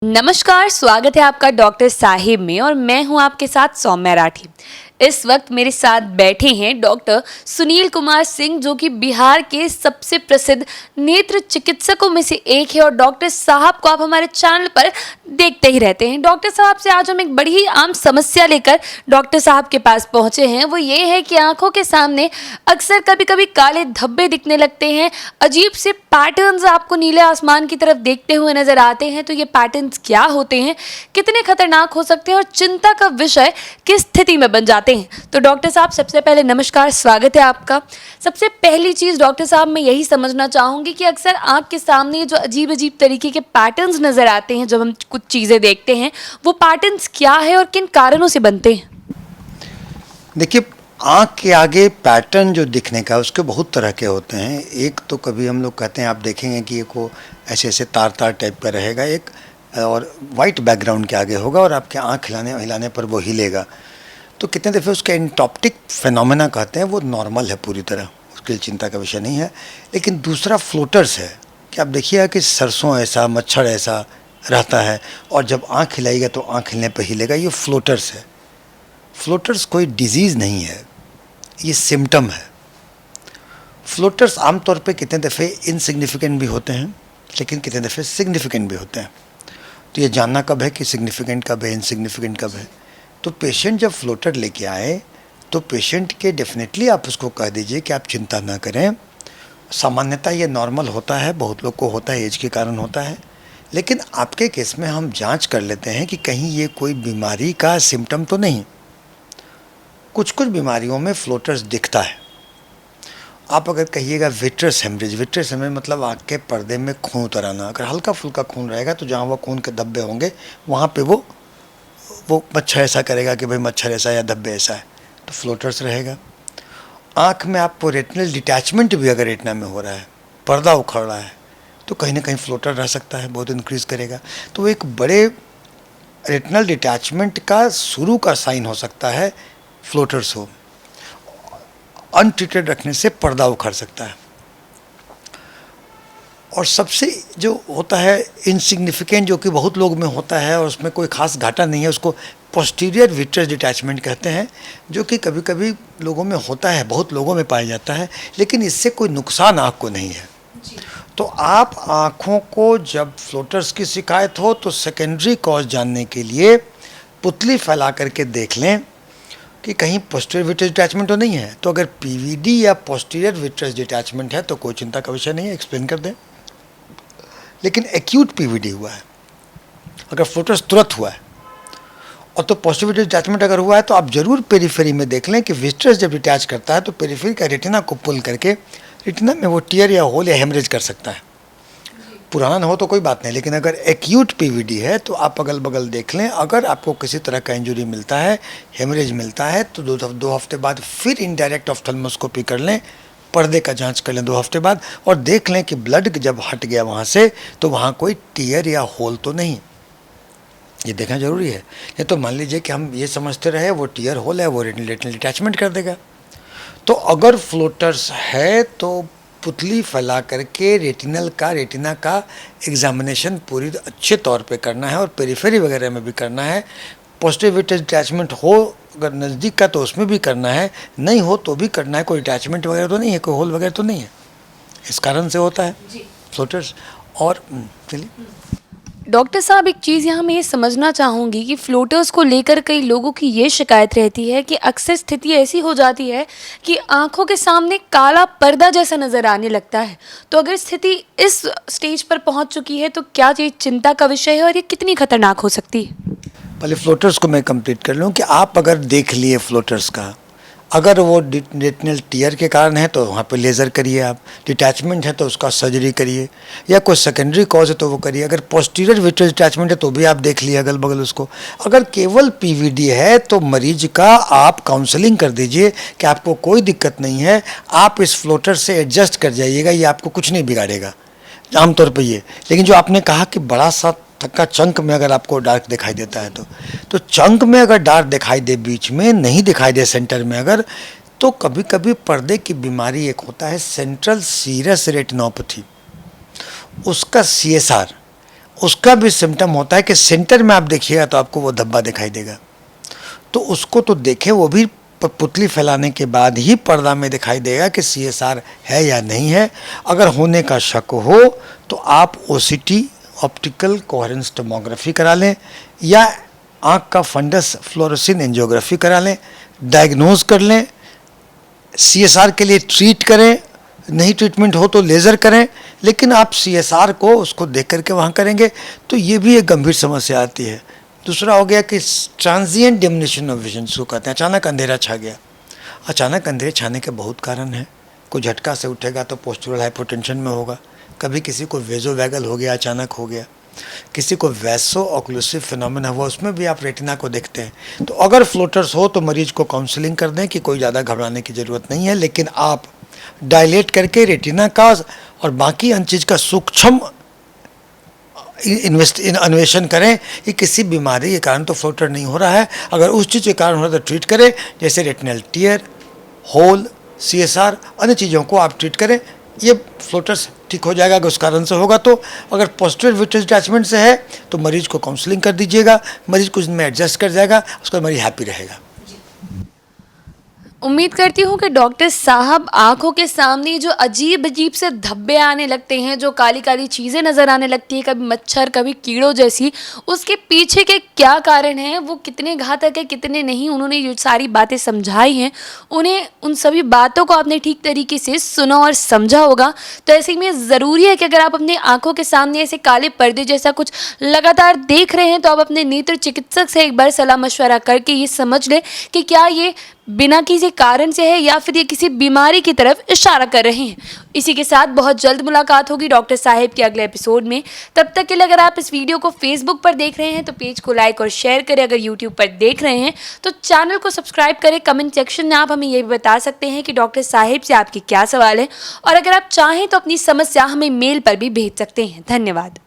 नमस्कार, स्वागत है आपका डॉक्टर साहिब में और मैं हूं आपके साथ सौम्या राठी। इस वक्त मेरे साथ बैठे हैं डॉक्टर सुनील कुमार सिंह, जो कि बिहार के सबसे प्रसिद्ध नेत्र चिकित्सकों में से एक है और डॉक्टर साहब को आप हमारे चैनल पर देखते ही रहते हैं। डॉक्टर साहब से आज हम एक बड़ी ही आम समस्या लेकर डॉक्टर साहब के पास पहुंचे हैं। वो ये है कि आंखों के सामने अक्सर कभी कभी काले धब्बे दिखने लगते हैं, अजीब से पैटर्न्स आपको नीले आसमान की तरफ देखते हुए नजर आते हैं। तो ये पैटर्न्स क्या होते हैं, कितने खतरनाक हो सकते हैं और चिंता का विषय किस स्थिति में बन जाते हैं? तो डॉक्टर साहब, सबसे पहले नमस्कार, स्वागत है आपका। सबसे पहली चीज डॉक्टर साहब, मैं यही समझना चाहूंगी कि अक्सर आंख के सामने जो अजीब अजीब तरीके के पैटर्न्स नजर आते हैं जब हम कुछ चीजें देखते हैं, वो पैटर्न्स क्या है और किन कारणों से बनते हैं? देखिए, आँख के आगे पैटर्न जो दिखने का उसके बहुत तरह के होते हैं। एक तो कभी हम लोग कहते हैं, आप देखेंगे कि एक वो ऐसे ऐसे तार तार टाइप का रहेगा, एक और वाइट बैकग्राउंड के आगे होगा और आपके आँख हिलाने पर वो हिलेगा। तो कितने दफ़े उसके एंटॉप्टिक फिनोमेना कहते हैं, वो नॉर्मल है पूरी तरह, उसके लिए चिंता का विषय नहीं है। लेकिन दूसरा फ्लोटर्स है कि आप देखिएगा कि सरसों ऐसा, मच्छर ऐसा रहता है और जब आँख हिलाएगा तो आँख हिलने पर हिलेगा, ये फ्लोटर्स है। फ्लोटर्स कोई डिजीज़ नहीं है, ये सिम्टम है। फ्लोटर्स आमतौर पे कितने दफ़े इनसिग्निफिकेंट भी होते हैं, लेकिन कितने दफ़े सिग्निफिकेंट भी होते हैं। तो ये जानना कब है कि सिग्निफिकेंट कब है, इनसिग्निफिकेंट कब है। तो पेशेंट जब फ्लोटर लेके आए तो पेशेंट के डेफिनेटली आप उसको कह दीजिए कि आप चिंता ना करें, सामान्यतः ये नॉर्मल होता है, बहुत लोग को होता है, एज के कारण होता है। लेकिन आपके केस में हम जांच कर लेते हैं कि कहीं ये कोई बीमारी का सिम्टम तो नहीं। कुछ कुछ बीमारियों में फ्लोटर्स दिखता है। आप अगर कहिएगा विट्रस हेमरेज मतलब आँख के पर्दे में खून उतर आना, अगर हल्का फुल्का खून रहेगा तो जहाँ वो खून के धब्बे होंगे वहाँ पे वो मच्छर ऐसा करेगा कि भाई मच्छर ऐसा या धब्बे ऐसा है, तो फ्लोटर्स रहेगा। आँख में आपको रेटिनल डिटैचमेंट भी अगर रेटिना में हो रहा है, पर्दा उखड़ रहा है, तो कहीं ना कहीं फ्लोटर रह सकता है, बहुत इंक्रीज़ करेगा। तो एक बड़े रेटिनल डिटैचमेंट का शुरू का साइन हो सकता है फ्लोटर्स हो। अनट्रीटेड रखने से पर्दा उखड़ सकता है। और सबसे जो होता है इनसिग्निफिकेंट, जो कि बहुत लोग में होता है और उसमें कोई खास घाटा नहीं है, उसको पोस्टीरियर विट्रस डिटैचमेंट कहते हैं, जो कि कभी कभी लोगों में होता है, बहुत लोगों में पाया जाता है, लेकिन इससे कोई नुकसान आँख को नहीं है। तो आप आँखों को जब फ्लोटर्स की शिकायत हो तो सेकेंडरी कॉज जानने के लिए पुतली फैला करके देख लें कि कहीं पोस्टीरियर विट्रस डिटैचमेंट तो नहीं है। तो अगर पीवीडी या पोस्टीरियर विट्रस डिटैचमेंट है तो कोई चिंता का विषय नहीं है, एक्सप्लेन कर दें। लेकिन एक्यूट पीवीडी हुआ है, अगर फ्लोटर्स तुरंत हुआ है और तो पोस्टीरियर विट्रस डिटैचमेंट अगर हुआ है तो आप जरूर पेरिफेरी में देख लें कि विट्रस जब डिटैच करता है तो पेरिफेरी का रेटिना को पुल करके रेटिना में वो टियर या होल या हेमरेज कर सकता है। पुराना हो तो कोई बात नहीं, लेकिन अगर एक्यूट पीवीडी है तो आप अगल बगल देख लें। अगर आपको किसी तरह का इंजरी मिलता है, हेमरेज मिलता है, तो दो हफ्ते बाद फिर इनडायरेक्ट ऑफ्थल्मोस्कोपी कर लें, पर्दे का जांच कर लें 2 हफ्ते बाद, और देख लें कि ब्लड जब हट गया वहाँ से तो वहाँ कोई टियर या होल तो नहीं। ये देखना जरूरी है। ये तो मान लीजिए कि हम ये समझते रहे वो टियर होल है, वो रेटिनल डिटैचमेंट कर देगा। तो अगर फ्लोटर्स है तो पुतली फैला करके रेटिना का एग्जामिनेशन पूरी अच्छे तौर पे करना है और पेरिफेरी वगैरह में भी करना है। पोस्टीरियर विट्रस डिटैचमेंट हो अगर नज़दीक का तो उसमें भी करना है, नहीं हो तो भी करना है। कोई डिटैचमेंट वगैरह तो नहीं है, कोई होल वगैरह तो नहीं है, इस कारण से होता है फ्लोटर्स। और चलिए डॉक्टर साहब, एक चीज़ यहाँ मैं ये समझना चाहूँगी कि फ्लोटर्स को लेकर कई लोगों की ये शिकायत रहती है कि अक्सर स्थिति ऐसी हो जाती है कि आंखों के सामने काला पर्दा जैसा नज़र आने लगता है। तो अगर स्थिति इस स्टेज पर पहुँच चुकी है तो क्या ये चिंता का विषय है और ये कितनी खतरनाक हो सकती है? पहले फ्लोटर्स को मैं कंप्लीट कर लूँ कि आप अगर देख लिए फ्लोटर्स का, अगर वो रेटिनल टियर के कारण है तो वहाँ पे लेज़र करिए, आप डिटैचमेंट है तो उसका सर्जरी करिए, या कोई सेकेंडरी कॉज है तो वो करिए। अगर पोस्टीरियर विट्रस डिटैचमेंट है तो भी आप देख लिए अगल बगल उसको। अगर केवल पीवीडी है तो मरीज का आप काउंसलिंग कर दीजिए कि आपको कोई दिक्कत नहीं है, आप इस फ्लोटर से एडजस्ट कर जाइएगा, ये आपको कुछ नहीं बिगाड़ेगा आमतौर पर ये। लेकिन जो आपने कहा कि बड़ा सा थक्का चंक में अगर आपको डार्क दिखाई देता है तो चंक में अगर डार्क दिखाई दे, बीच में नहीं दिखाई दे, सेंटर में अगर, तो कभी कभी पर्दे की बीमारी एक होता है सेंट्रल सीरस रेटिनोपैथी, उसका CSR उसका भी सिम्टम होता है कि सेंटर में आप देखिएगा तो आपको वो धब्बा दिखाई देगा। तो उसको तो देखें, वो भी पुतली फैलाने के बाद ही पर्दा में दिखाई देगा कि CSR है या नहीं है। अगर होने का शक हो तो आप OCT ऑप्टिकल कोहेरेंस टोमोग्राफी करा लें या आँख का फंडस फ्लोरोसिन एंजियोग्राफी करा लें, डायग्नोज कर लें, CSR के लिए ट्रीट करें, नहीं ट्रीटमेंट हो तो लेज़र करें, लेकिन आप CSR को उसको देख करके वहाँ करेंगे तो ये भी एक गंभीर समस्या आती है। दूसरा हो गया कि ट्रांजिएंट डिमिनिशन ऑफ विजन, जिसको कहते हैं अचानक अंधेरा छा गया। अचानक अंधेरे छाने के बहुत कारण हैं। कोई झटका से उठेगा तो पोस्चरल हाइपोटेंशन में होगा, कभी किसी को वेजोवैगल हो गया, अचानक हो गया, किसी को वैसो ऑक्लूसिव फिनोमेना हुआ, उसमें भी आप रेटिना को देखते हैं। तो अगर फ्लोटर्स हो तो मरीज को काउंसलिंग कर दें कि कोई ज़्यादा घबराने की ज़रूरत नहीं है, लेकिन आप डायलेट करके रेटिना का और बाकी अन्य चीज़ का सूक्ष्म अन्वेषण करें कि किसी बीमारी के कारण तो फ्लोटर नहीं हो रहा है। अगर उस चीज़ के कारण हो रहा है तो ट्रीट करें, जैसे रेटिनल टीयर, होल, CSR, अन्य चीज़ों को आप ट्रीट करें। ये फ्लोटर्स ठीक हो जाएगा अगर उस कारण से होगा तो। अगर पोस्टीरियर विट्रियस डिटैचमेंट से है तो मरीज को काउंसलिंग कर दीजिएगा, मरीज कुछ दिन में एडजस्ट कर जाएगा, उसका मरीज हैप्पी रहेगा। उम्मीद करती हूँ कि डॉक्टर साहब आंखों के सामने जो अजीब अजीब से धब्बे आने लगते हैं, जो काली काली चीज़ें नज़र आने लगती हैं, कभी मच्छर कभी कीड़ों जैसी, उसके पीछे के क्या कारण हैं, वो कितने घातक है कितने नहीं, उन्होंने जो सारी बातें समझाई हैं, उन्हें उन सभी बातों को आपने ठीक तरीके से सुना और समझा होगा। तो ऐसे में ज़रूरी है कि अगर आप अपने आँखों के सामने ऐसे काले पर्दे जैसा कुछ लगातार देख रहे हैं तो आप अपने नेत्र चिकित्सक से एक बार सलाह मशवरा करके ये समझ लें कि क्या ये बिना किसी कारण से है या फिर ये किसी बीमारी की तरफ इशारा कर रहे हैं। इसी के साथ बहुत जल्द मुलाकात होगी डॉक्टर साहिब के अगले एपिसोड में। तब तक के लिए अगर आप इस वीडियो को फेसबुक पर देख रहे हैं तो पेज को लाइक और शेयर करें, अगर यूट्यूब पर देख रहे हैं तो चैनल को सब्सक्राइब करें। कमेंट सेक्शन में आप हमें ये भी बता सकते हैं कि डॉक्टर साहिब से आपके क्या सवाल है, और अगर आप चाहें तो अपनी समस्या हमें मेल पर भी भेज सकते हैं। धन्यवाद।